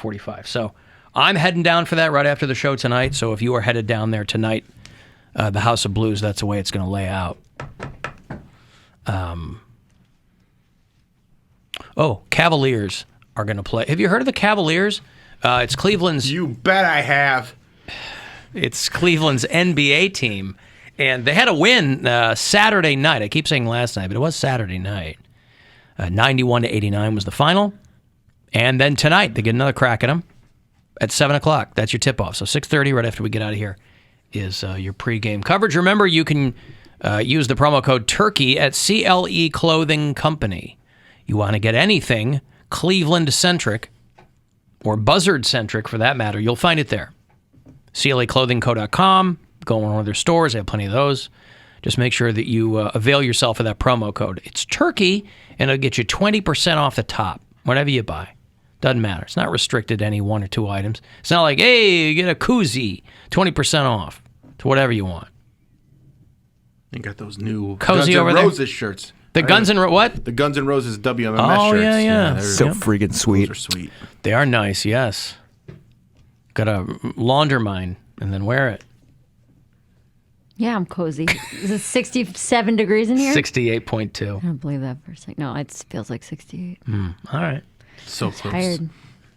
7:45. So I'm heading down for that right after the show tonight. So if you are headed down there tonight, the House of Blues, that's the way it's going to lay out. Cavaliers are going to play. Have you heard of the Cavaliers? It's Cleveland's... You bet I have. It's Cleveland's NBA team. And they had a win Saturday night. I keep saying last night, but it was Saturday night. 91-89 was the final. And then tonight, they get another crack at them at 7 o'clock. That's your tip-off. So 6:30, right after we get out of here, is your pregame coverage. Remember, you can use the promo code TURKEY at CLE Clothing Company. You want to get anything Cleveland-centric or Buzzard-centric, for that matter, you'll find it there. CLEclothingco.com. Go in one of their stores. They have plenty of those. Just make sure that you avail yourself of that promo code. It's Turkey, and it'll get you 20% off the top, whatever you buy. Doesn't matter. It's not restricted to any one or two items. It's not like, hey, you get a koozie, 20% off to whatever you want. You got those new Cozy Guns over N' there. Roses shirts. The Guns N' What? The Guns N' Roses WMMS Oh, shirts. yeah. So freaking sweet. Those are sweet. They are nice, yes. Got to launder mine and then wear it. Yeah, I'm cozy. Is it 67 degrees in here? 68.2. I don't believe that for a second. No, it feels like 68. All right. So close. Tired.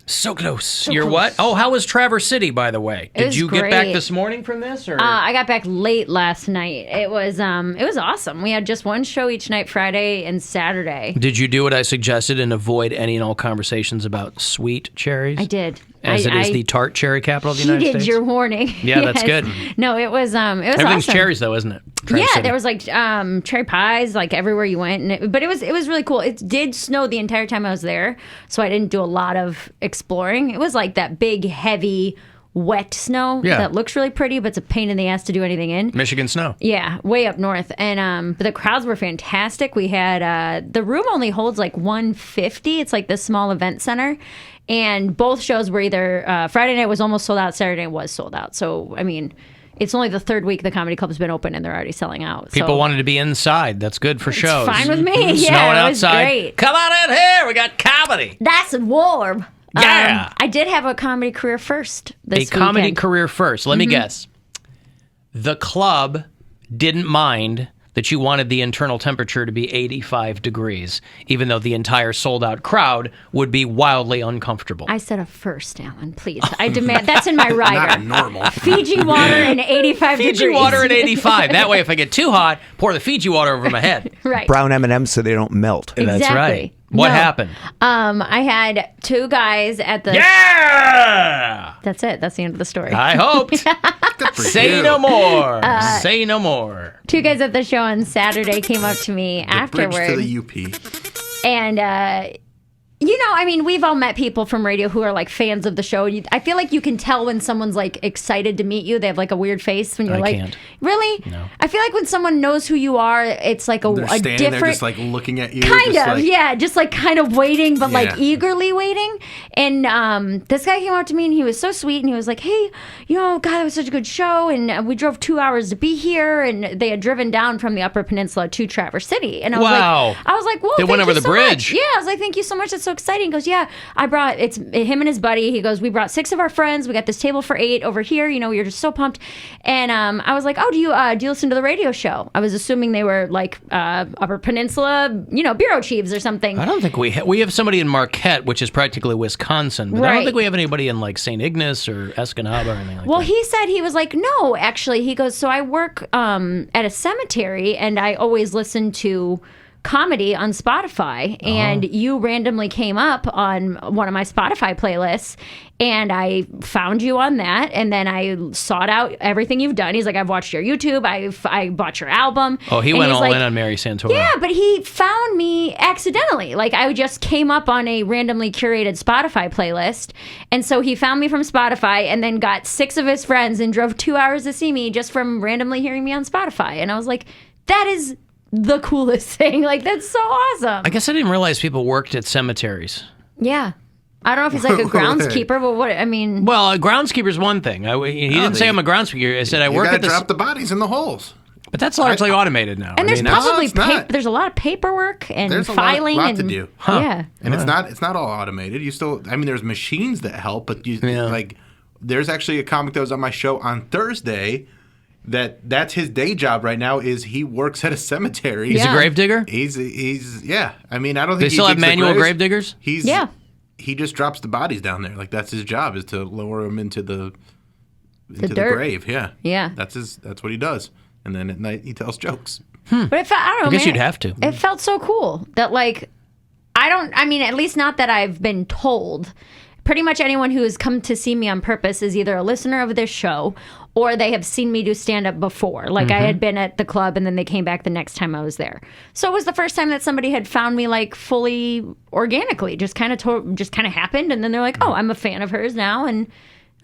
So close. You're what? Oh, how was Traverse City, by the way? Did was you get back great. this morning from this? Or? I got back late last night. It was awesome. We had just one show each night, Friday and Saturday. Did you do what I suggested and avoid any and all conversations about sweet cherries? I did. As it is the tart cherry capital of the United States? Heeded your warning. Yeah, that's good. No, it was Everything's awesome. cherries, though, isn't it? Traverse City. There was like cherry pies like everywhere you went, but it was really cool. It did snow the entire time I was there, so I didn't do a lot of exploring. It was like that big, heavy, wet snow that looks really pretty, but it's a pain in the ass to do anything in. Michigan snow. Yeah, way up north, and but the crowds were fantastic. We had the room only holds like 150. It's like this small event center. And both shows were either Friday night was almost sold out, Saturday night was sold out. So, I mean, it's only the third week the comedy club's been open and they're already selling out. People wanted to be inside. That's good for shows. Fine with me. Snowing Yeah, it was outside. great. Come on in here. We got comedy. That's warm. Yeah. I did have a comedy career first this weekend. A comedy career first. Let me guess. The club didn't mind that you wanted the internal temperature to be 85 degrees, even though the entire sold-out crowd would be wildly uncomfortable. I said a first, Alan, please. I demand. That's in my rider. Not normal. Fiji water and 85 degrees. Fiji water at 85. That way, if I get too hot, pour the Fiji water over my head. Right. Brown M&Ms so they don't melt. Exactly. That's right. What No. happened? I had two guys at the... Yeah! That's it. That's the end of the story. I hoped. Good for Say you. no more. Say no more. Two guys at the show on Saturday came up to me Bridge afterward. to the UP. And, you know, I mean, we've all met people from radio who are like fans of the show. I feel like you can tell when someone's like excited to meet you. They have like a weird face when you're I like, can't. really? No. I feel like when someone knows who you are, it's like They're a standing different. there just like looking at you. Kind just of, like, yeah, just like kind of waiting, but like Yeah. eagerly waiting. And this guy came up to me and he was so sweet and he was like, hey, you know, God, that was such a good show. And we drove 2 hours to be here. And they had driven down from the Upper Peninsula to Traverse City. And I was Wow. like, whoa, They thank went over you the so bridge. much. Yeah, I was like, thank you so much. That's so exciting. He goes, yeah, it's him and his buddy. He goes, we brought 6 of our friends. We got this table for 8 over here. You know, we were just so pumped. And I was like, oh, do you listen to the radio show? I was assuming they were like Upper Peninsula, you know, bureau chiefs or something. I don't think we have somebody in Marquette, which is practically Wisconsin, but I don't Right. think we have anybody in like St. Ignace or Escanaba or anything like Well, that. he said, he was like, no, actually. He goes, so I work at a cemetery and I always listen to comedy on Spotify, and you randomly came up on one of my Spotify playlists, and I found you on that, and then I sought out everything you've done. He's like, I've watched your YouTube, I bought your album. Oh, he And went he's all like, in on Mary Santora. Yeah, but he found me accidentally. Like, I just came up on a randomly curated Spotify playlist. And so he found me from Spotify and then got 6 of his friends and drove 2 hours to see me just from randomly hearing me on Spotify. And I was like, that is the coolest thing. Like, that's so awesome. I guess I didn't realize people worked at cemeteries. Yeah. I don't know if he's like a groundskeeper, but what, I mean... Well, a groundskeeper's one thing. He didn't say I'm a groundskeeper. I said I You work gotta at the... drop the bodies in the holes. But that's largely automated now. And there's that's- probably it's not. there's a lot of paperwork and There's a filing lot and to do. Yeah. And it's not all automated. You still, I mean, there's machines that help, but like, there's actually a comic that was on my show on Thursday. That's his day job right now. Is he works at a cemetery? He's a grave digger? He's yeah. I mean, I don't They think still he have digs the manual graves. grave diggers? He just drops the bodies down there. Like that's his job is to lower them into the dirt. grave. Yeah. Yeah. That's what he does. And then at night he tells jokes. But I don't know. I guess man, you'd have to. It felt so cool that like I mean, at least not that I've been told. Pretty much anyone who has come to see me on purpose is either a listener of this show or they have seen me do stand-up before. Like I had been at the club and then they came back the next time I was there. So it was the first time that somebody had found me like fully organically, just kind of happened. And then they're like, oh, I'm a fan of hers now. And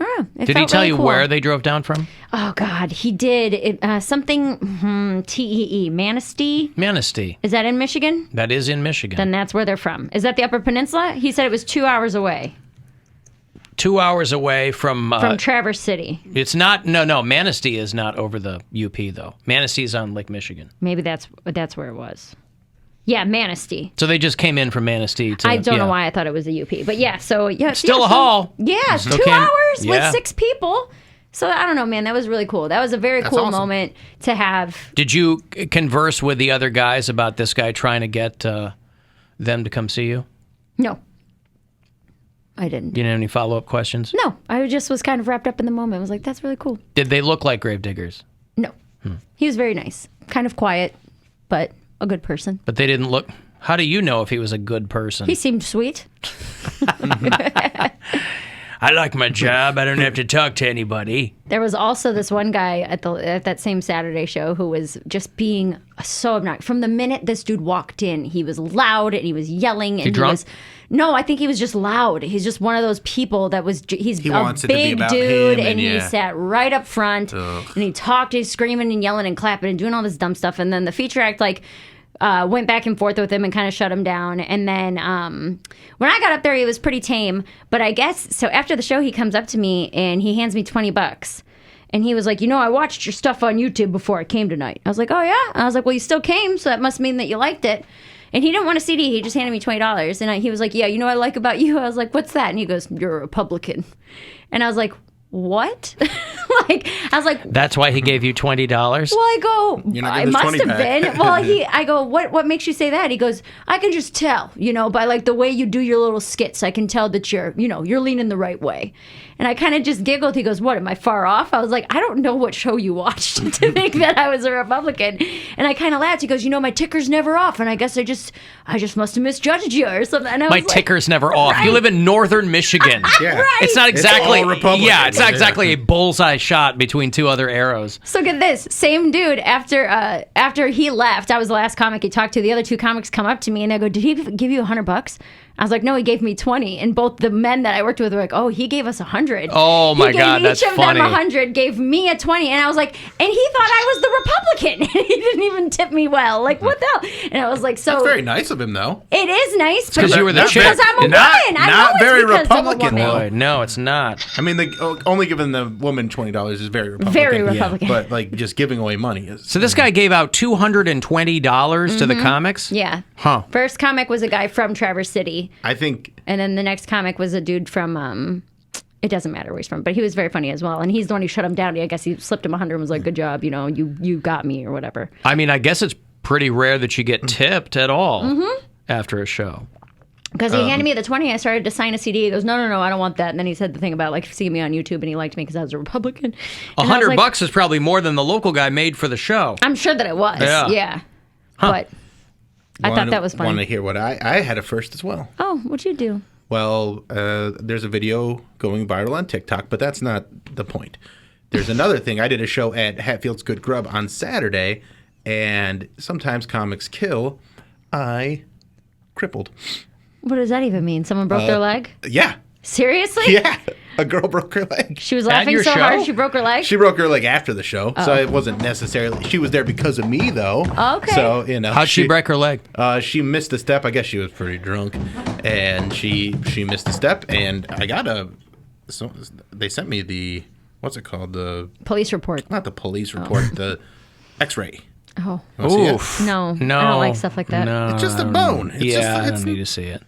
I don't know. Did he tell you where they drove down from? Oh, God. He did. Something, T-E-E, Manistee. Manistee. Is that in Michigan? That is in Michigan. Then that's where they're from. Is that the Upper Peninsula? He said it was 2 hours away. 2 hours away from Traverse City. It's not. No. Manistee is not over the UP though. Manistee is on Lake Michigan. Maybe that's where it was. Yeah, Manistee. So they just came in from Manistee. I don't know why I thought it was the UP, but yeah. So yeah, Still a haul. Yeah, Still 2 came- hours yeah. with 6 people. So I don't know, man. That was really cool. That was a very cool awesome. moment to have. Did you converse with the other guys about this guy trying to get them to come see you? No, I didn't. You didn't have any follow-up questions? No, I just was kind of wrapped up in the moment. I was like, that's really cool. Did they look like grave diggers? No, he was very nice, kind of quiet, but a good person. But they didn't look. How do you know if he was a good person? He seemed sweet. I like my job. I don't have to talk to anybody. There was also this one guy at that same Saturday show who was just being so obnoxious. From the minute this dude walked in, he was loud and he was yelling. And he drunk? was no, I think he was just loud. He's just one of those people that was. He wants a it to be big about dude, him, and he yeah. sat right up front and he talked. He's screaming and yelling and clapping and doing all this dumb stuff. And then the feature act went back and forth with him and kind of shut him down. And then when I got up there, he was pretty tame. But I guess, so after the show, he comes up to me and he hands me $20. And he was like, I watched your stuff on YouTube before I came tonight. I was like, oh, yeah? And I was like, well, you still came, so that must mean that you liked it. And he didn't want a CD. He just handed me $20. And he was like, yeah, you know what I like about you? I was like, what's that? And he goes, you're a Republican. And I was like, what? That's why he gave you $20? Well, I go, You're not I getting this must 20 have back. been. Well, I go, what makes you say that? He goes, I can just tell, by like the way you do your little skits. I can tell that you're leaning the right way. And I kind of just giggled. He goes, what, am I far off? I was like, I don't know what show you watched to think that I was a Republican. And I kind of laughed. He goes, my ticker's never off. And I guess I just must have misjudged you or something. And I My was ticker's never off. Right. You live in northern Michigan. Yeah. Right. It's not exactly. all Republican. Yeah, it's not exactly a bullseye shot between two other arrows. So get this, same dude, after he left, I was the last comic he talked to, the other 2 comics come up to me and they go, did he give you $100? I was like, no, he gave me 20. And both the men that I worked with were like, oh, he gave us 100. Oh, my God, that's each of funny. them 100, gave me a 20. And I was like, and he thought I was the Republican. And he didn't even tip me well. Like, what the hell? And I was like, so. That's very nice of him, though. It is nice. But 'cause you were the it's chick. because I'm a woman. I know Not it's very because Republican, I'm a woman. though. Boy, no, it's not. I mean, only giving the woman $20 is very Republican. Very Republican. But like just giving away money is. So this guy gave out $220 to the comics? Yeah. Huh. First comic was a guy from Traverse City. I think. And then the next comic was a dude from, it doesn't matter where he's from, but he was very funny as well. And he's the one who shut him down. I guess he slipped him 100 and was like, good job, you got me or whatever. I mean, I guess it's pretty rare that you get tipped at all after a show. Because he handed me the 20, I started to sign a CD. He goes, no, I don't want that. And then he said the thing about like seeing me on YouTube and he liked me because I was a Republican. And I was like, $100 is probably more than the local guy made for the show. I'm sure that it was. Yeah. But I thought that was funny. Want to hear what I had a first as well? Oh, what'd you do? Well, there's a video going viral on TikTok, but that's not the point. There's another thing. I did a show at Hatfield's Good Grub on Saturday, and sometimes comics kill. I crippled. What does that even mean? Someone broke their leg? Yeah. Seriously? Yeah. A girl broke her leg. She was At laughing your so show? hard she broke her leg? She broke her leg after the show, so it wasn't necessarily. She was there because of me, though. Okay. So How'd she break her leg? She missed a step. I guess she was pretty drunk, and she missed a step. And I got they sent me the what's it called? The Police report. not the police report. X-ray. Oh. Wanna see it? Oof. No. No. I don't like stuff like that. No. It's just a bone. It's I just, don't need to see it.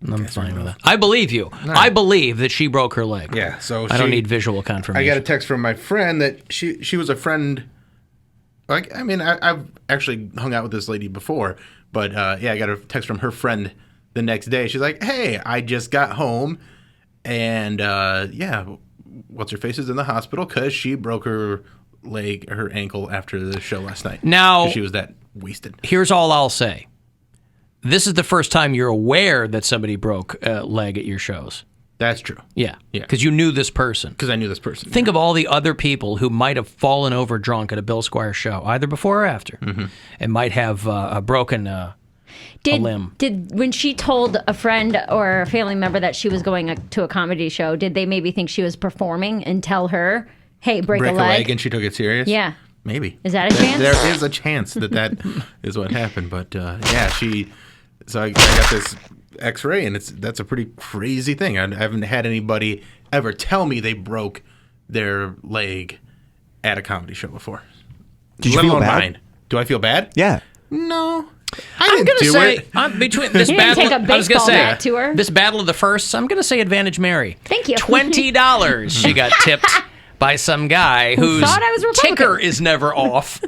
I'm fine with that. I believe you. I believe that she broke her leg. Yeah, so I don't need visual confirmation. I got a text from my friend that she was a friend. Like, I mean, I've actually hung out with this lady before, but yeah, I got a text from her friend the next day. She's like, "Hey, I just got home, and yeah, what's her face is in the hospital because she broke her ankle after the show last night. Now 'Cause she was that wasted." Here's all I'll say. This is the first time you're aware that somebody broke a leg at your shows. That's true. Yeah. Yeah. Because you knew this person. Because I knew this person. Think of all the other people who might have fallen over drunk at a Bill Squire show, either before or after, and might have broken a limb. Did when she told a friend or a family member that she was going to a comedy show, did they maybe think she was performing and tell her, "Hey, break a leg"? And she took it serious? Yeah. Maybe. Is that a chance? There is a chance that is what happened. But yeah, so I got this X-ray, and that's a pretty crazy thing. I haven't had anybody ever tell me they broke their leg at a comedy show before. Did you feel bad? Mine. Do I feel bad? Yeah. No. I'm going to say, between this You didn't battle, take a I was going to baseball say, bat to her. this battle of the firsts, I'm going to say Advantage Mary. Thank you. $20 she got tipped by some guy whose thought I was Republican. ticker is never off.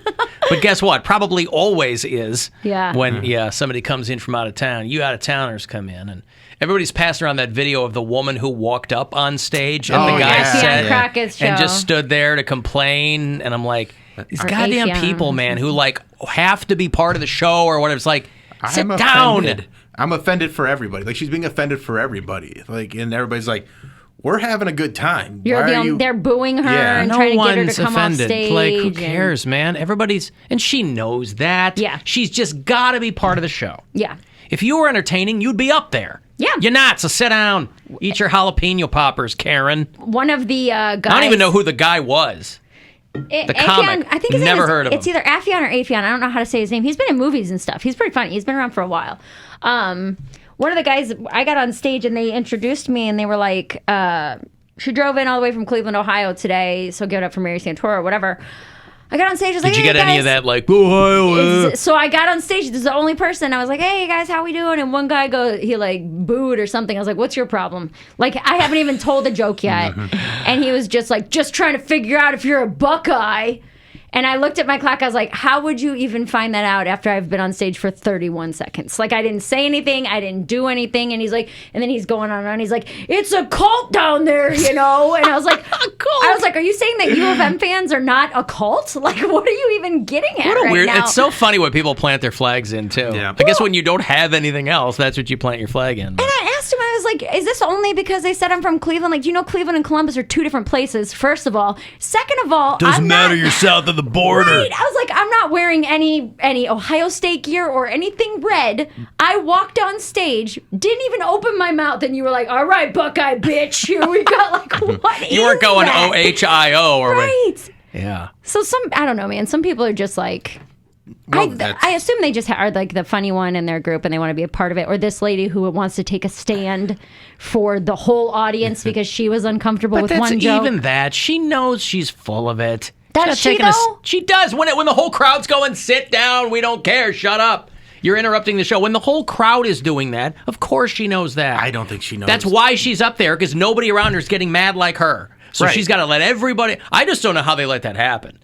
But guess what? Probably always is. Yeah. When somebody comes in from out of town. You out-of-towners come in, and everybody's passing around that video of the woman who walked up on stage at the guy's Affion set Crockett's show. and just stood there to complain. And I'm like, these Or goddamn Affion. people, man, who like have to be part of the show or whatever. It's like, sit I'm down. offended. I'm offended for everybody. Like, she's being offended for everybody. Like, and everybody's like, we're having a good time. They're booing her Yeah. and No trying to get her one's to come offended. off stage. Like, who and- cares, man? Everybody's, and she knows that. Yeah. She's just got to be part of the show. Yeah. If you were entertaining, you'd be up there. Yeah. You're not, so sit down. Eat your jalapeno poppers, Karen. One of the guys. I don't even know who the guy was. The comic. I think his Never name is, heard of him. It's either Affion or Afion. I don't know how to say his name. He's been in movies and stuff. He's pretty funny. He's been around for a while. One of the guys, I got on stage and they introduced me and they were like, she drove in all the way from Cleveland, Ohio today, so give it up for Mary Santora or whatever. I got on stage. I was like, Did you "Hey, get any guys." of that, like, Ohio? So I got on stage. This is the only person. I was like, "Hey guys, how we doing?" And one guy he like booed or something. I was like, "What's your problem?" Like, I haven't even told a joke yet, and he was just like, "Just trying to figure out if you're a Buckeye." And I looked at my clock. I was like, "How would you even find that out after I've been on stage for 31 seconds? Like, I didn't say anything. I didn't do anything." And he's like, and then he's going on and on. He's like, "It's a cult down there, you know." And I was like, I was like, "Are you saying that U of M fans are not a cult? Like, what are you even getting at What a right weird. now?" It's so funny what people plant their flags in, too. Yeah. I guess when you don't have anything else, that's what you plant your flag in. But- And I asked him, I was like, "Is this only because they said I'm from Cleveland? Like, do you know Cleveland and Columbus are two different places, first of all? Second of all, I'm not, you're south of the border. Right. I was like, I'm not wearing any Ohio State gear or anything red. I walked on stage, didn't even open my mouth, and you were like, "All right, Buckeye bitch, here we go." Like, what You weren't is going that? OHIO or what? Right. Yeah. So I don't know, man. Some people are just like, Well, that's- I assume they just are like the funny one in their group and they want to be a part of it. Or this lady who wants to take a stand for the whole audience because she was uncomfortable But with that's one joke. even that. She knows she's full of it. Does She's not she, taking a- though? she does. When the whole crowd's going, sit down, we don't care, shut up. You're interrupting the show. When the whole crowd is doing that, of course she knows that. I don't think she knows. That's why she's up there, because nobody around her is getting mad like her. So Right. she's got to let everybody. I just don't know how they let that happen.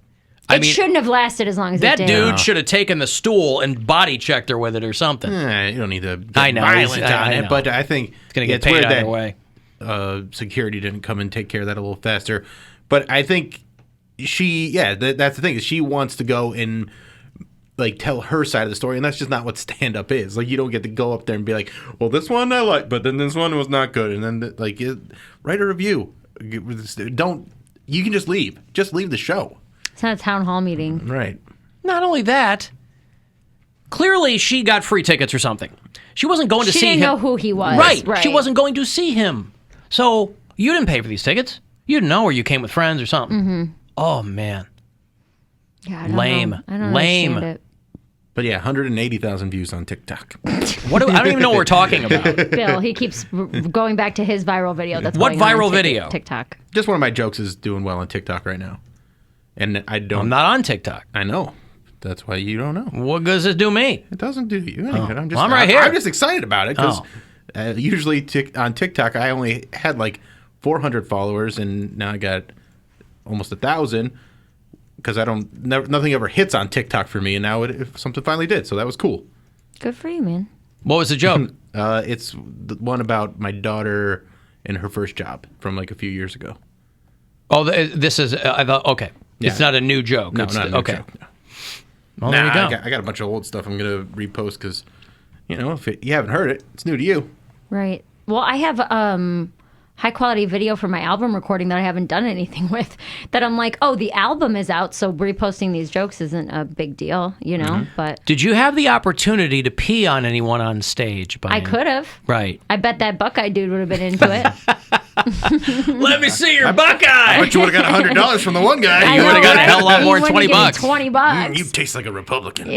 It shouldn't have lasted as long as that it did. dude should have taken the stool and body checked her with it or something. You don't need to get I know, violent I on know. it, but I think It's going to get it's paid weird either that, way. Security didn't come and take care of that a little faster. But I think that's the thing, is she wants to go and like tell her side of the story, and that's just not what stand up is. Like, you don't get to go up there and be like, "Well, this one I like, but then this one was not good," and then write a review. Don't. You can just leave. Just leave the show. It's not a town hall meeting. Right. Not only that, clearly she got free tickets or something. She wasn't going to She see didn't him. know who he was. Right. She wasn't going to see him. So you didn't pay for these tickets. You didn't know, or you came with friends or something. Mm-hmm. Oh, man. Yeah, I don't Lame. know. I don't Lame. understand But yeah, 180,000 views on TikTok. I don't even know what we're talking about. it. Bill, he keeps going back to his viral video. That's What going on viral video? TikTok. Just one of my jokes is doing well on TikTok right now. And I don't. I'm not on TikTok. I know. That's why you don't know. What good does it do me? It doesn't do you any good. I'm right here. I'm just excited about it because usually on TikTok I only had like 400 followers, and now I got almost 1,000 because nothing ever hits on TikTok for me, and now something finally did, so that was cool. Good for you, man. What was the joke? It's the one about my daughter and her first job from like a few years ago. Oh, this is I thought okay. Yeah. It's not a new joke. No, it's not a new okay. joke. No. Well, there you go. I got a bunch of old stuff I'm gonna repost because, if you haven't heard it, it's new to you. Right. Well, I have high quality video for my album recording that I haven't done anything with. That I'm like, oh, the album is out, so reposting these jokes isn't a big deal, But Did you have the opportunity to pee on anyone on stage? I could have. Right. I bet that Buckeye dude would have been into it. Let me see your Buckeye. But you would have got $100 from the one guy. You would have got a hell of a lot more than $20. $20. You taste like a Republican.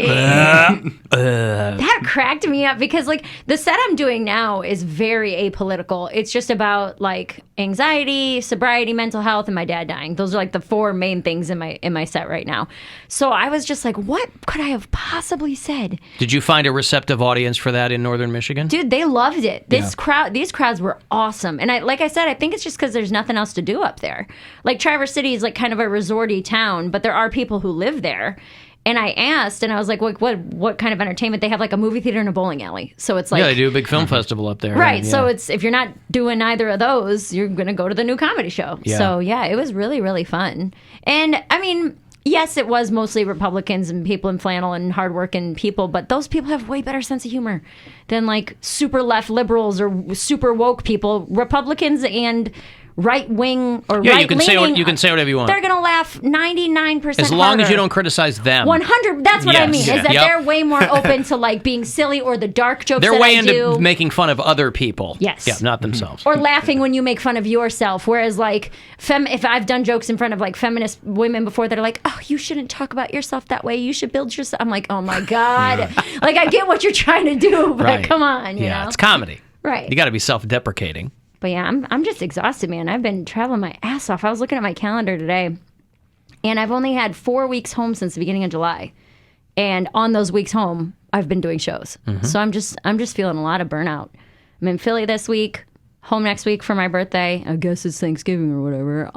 That cracked me up because like the set I'm doing now is very apolitical. It's just about like anxiety, sobriety, mental health, and my dad dying. Those are like the 4 main things in my set right now. So I was just like, what could I have possibly said? Did you find a receptive audience for that in Northern Michigan? Dude, they loved it. These crowds were awesome. And like I said, I think it's just because there's nothing else to do up there. Like Traverse City is like kind of a resorty town, but there are people who live there. And I asked, and I was like, what kind of entertainment? They have like a movie theater and a bowling alley. So it's like... Yeah, they do a big film festival up there. Right. Yeah. So if you're not doing either of those, you're going to go to the new comedy show. Yeah. So yeah, it was really, really fun. And I mean, yes, it was mostly Republicans and people in flannel and hardworking people, but those people have way better sense of humor than like super left liberals or super woke people. Republicans and right wing or yeah, right you can say whatever you want. They're gonna laugh 99% as long as you don't criticize them. 100. That's what I mean. Yes. Is that they're way more open to like being silly or the dark jokes. They're that way I into do. making fun of other people. Yes. Yeah, not themselves. Or laughing when you make fun of yourself. Whereas like if I've done jokes in front of like feminist women before that are like, oh, you shouldn't talk about yourself that way. You should build yourself. I'm like, oh my god. Like I get what you're trying to do, but Right. come on. You know? It's comedy. Right. You got to be self-deprecating. But yeah, I'm just exhausted, man. I've been traveling my ass off. I was looking at my calendar today, and I've only had 4 weeks home since the beginning of July. And on those weeks home, I've been doing shows. So I'm just feeling a lot of burnout. I'm in Philly this week, home next week for my birthday. I guess it's Thanksgiving or whatever.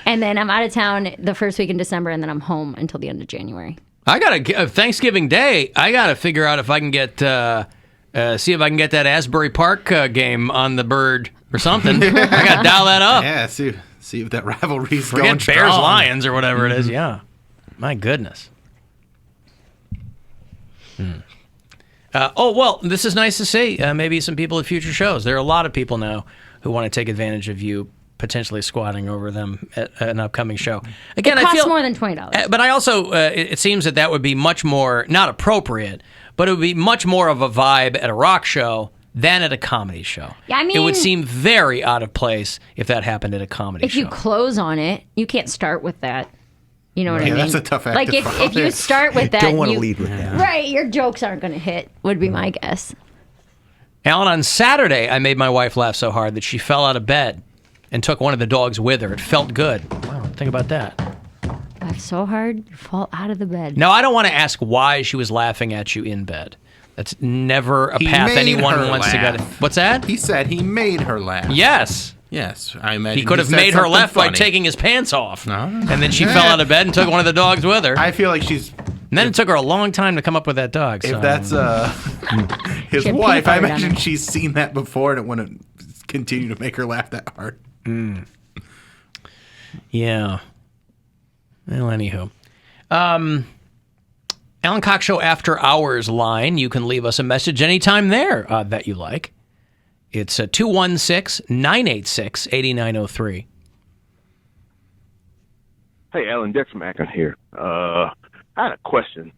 And then I'm out of town the first week in December, and then I'm home until the end of January. I got to Thanksgiving Day. I got to figure out if I can get see if I can get that Asbury Park game on the Bird or something. I got to dial that up. Yeah, see if that rivalry's Forget going Bears strong. Lions or whatever it is. Yeah, my goodness. This is nice to see. Maybe some people at future shows. There are a lot of people now who want to take advantage of you potentially squatting over them at an upcoming show. Again, It costs I feel more than $20. but I also it seems that would be much more not appropriate, but it would be much more of a vibe at a rock show than at a comedy show. Yeah, I mean, it would seem very out of place if that happened at a comedy if show. you close on it, you can't start with that. You know what I mean? that's a tough act Like to if follow. you start with that, Don't want to lead with that. Right, your jokes aren't going to hit. Would be my guess. Alan, on Saturday, I made my wife laugh so hard that she fell out of bed and took one of the dogs with her. It felt good. Wow, think about that. Laugh so hard, you fall out of the bed. Now, I don't want to ask why she was laughing at you in bed. That's never a He path made anyone her wants to laugh. go. What's that? He said he made her laugh. Yes. Yes, I imagine He could have said made her something laugh by funny. taking his pants off. No. And then she fell out of bed and took one of the dogs with her. I feel like she's. And then it took her a long time to come up with that dog. So. If that's his She had wife, I peanut butter imagine on it. she's seen that before and it wouldn't continue to make her laugh that hard. Yeah. Well, anywho. Alan Cox Show After Hours line. You can leave us a message anytime there that you like. It's 216-986-8903. Hey, Alan, Dex from Akron here. I had a question.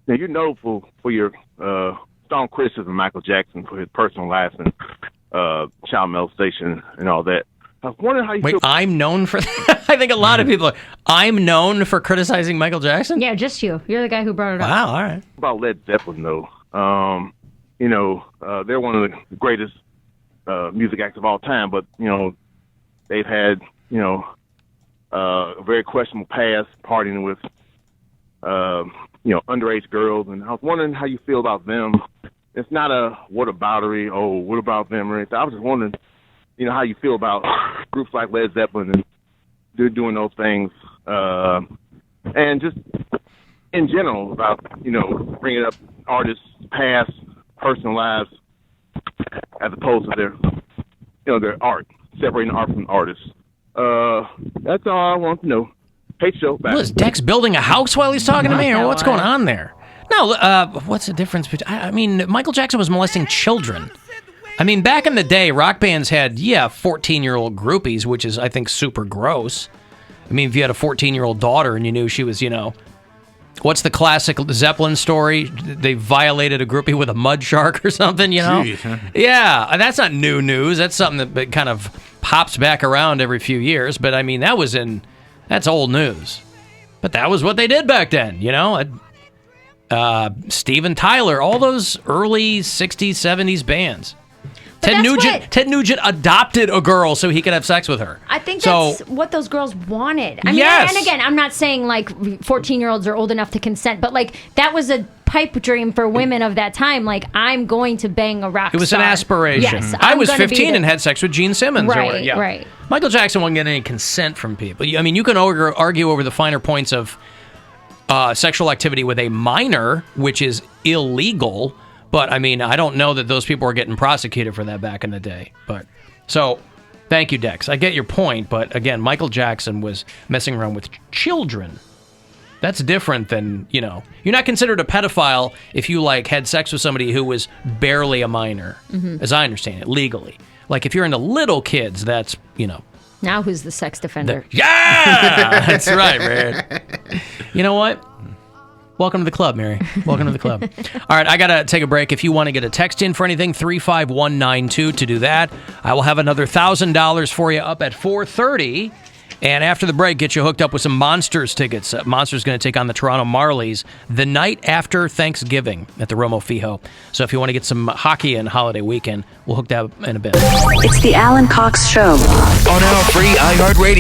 Now, you're notable for your strong criticism of Michael Jackson for his personal life and child molestation and all that. I was wondering how you Wait, feel. I'm known for that? I think a lot of people are. I'm known for criticizing Michael Jackson? Yeah, just you. You're the guy who brought it up. Wow, all right. About Led Zeppelin, though. They're one of the greatest music acts of all time, but, they've had, a very questionable past partying with underage girls, and I was wondering how you feel about them. It's not a whataboutery, what about them or anything. I was just wondering, how you feel about groups like Led Zeppelin and they're doing those things, and just in general about, bringing up artists' past, personal lives, as opposed to their art, separating art from artists. That's all I want to know. Hey, show. Back. Is Dex building a house while he's talking to me, or what's going on there? No, what's the difference between... I mean, Michael Jackson was molesting children. I mean, back in the day, rock bands had, 14-year-old groupies, which is, I think, super gross. I mean, if you had a 14-year-old daughter and you knew she was, what's the classic Zeppelin story? They violated a groupie with a mud shark or something, Jeez, huh? Yeah, that's not new news. That's something that kind of pops back around every few years. But, I mean, that's old news. But that was what they did back then, Steven Tyler, all those early 60s, 70s bands. Ted Nugent adopted a girl so he could have sex with her. I think that's what those girls wanted. I mean, yes. And again, I'm not saying like 14-year-olds are old enough to consent, but like that was a pipe dream for women of that time. Like, I'm going to bang a rock star. It was an aspiration. Yes, I was 15 and had sex with Gene Simmons. Right, right. Michael Jackson wasn't getting any consent from people. I mean, you can argue over the finer points of sexual activity with a minor, which is illegal. But, I mean, I don't know that those people were getting prosecuted for that back in the day. But so, thank you, Dex. I get your point. But, again, Michael Jackson was messing around with children. That's different than, you're not considered a pedophile if you, had sex with somebody who was barely a minor, as I understand it, legally. Like, if you're into little kids, that's, Now who's the sex defender? Yeah! That's right, man. You know what? Welcome to the club, Mary. Welcome to the club. All right, I got to take a break. If you want to get a text in for anything, 35192 to do that. I will have another $1,000 for you up at 4:30. And after the break, get you hooked up with some Monsters tickets. Monsters going to take on the Toronto Marlies the night after Thanksgiving at the Romo Fijo. So if you want to get some hockey and holiday weekend, we'll hook that up in a bit. It's the Alan Cox Show. On our free iHeartRadio.